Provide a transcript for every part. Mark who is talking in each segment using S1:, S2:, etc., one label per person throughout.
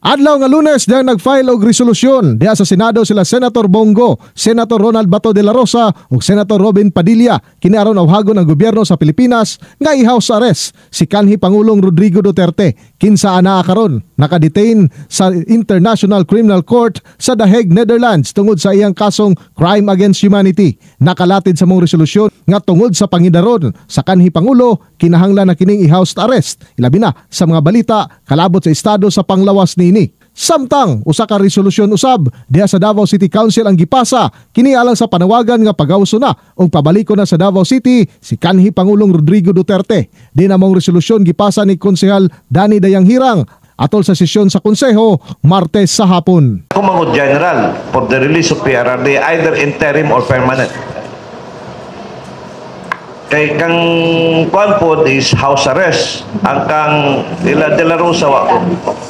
S1: Adlaw nga Lunes dahil nag-file og resolusyon diha sa Senado sila Senator Bongo, Senator Ronald Bato de la Rosa ug Senator Robin Padilla kini aron awhagon ang gobyerno sa Pilipinas nga i-house arrest si kanhi Pangulong Rodrigo Duterte kinsa anaa karon nakadetain sa International Criminal Court sa The Hague, Netherlands tungod sa iyang kasong crime against humanity. Nakalatid sa mong resolusyon nga tungod sa pangidaron sa kanhi Pangulo kinahanglan na kining i-house arrest ilabi na sa mga balita kalabot sa estado sa panglawas niini. Samtang usa ka resolusyon usab diha sa Davao City Council ang gipasa kini alang sa panawagan nga pagawso na o pabaliko na sa Davao City si kanhi Pangulong Rodrigo Duterte. Di na mong resolusyon gipasa ni Konsehal Danny Dayang Hirang atol sa sesyon sa Konseho Martes sa hapon.
S2: Kumangod General for the release of PRRD either interim or permanent. Kay kang kuan po is house arrest ang kang De La Rosa wa ko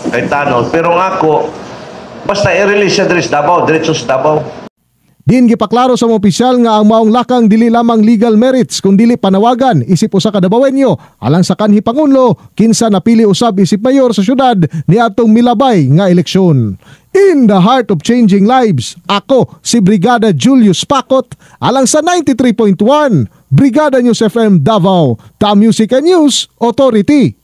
S2: kay tanod pero ako basta i-release siya diri sa Davao diretso sa Davao.
S1: Din gipaklaro sa mga opisyal nga ang maong lakang dili lamang legal merits kun dili panawagan isip usa ka Davaoenyo alang sa kanhi Pangulo kinsa napili usab isip mayor sa syudad niadtong milabay nga eleksyon. In the heart of changing lives, ako si Brigada Julius Pacot alang sa 93.1 Brigada News FM Davao, The Music and News Authority.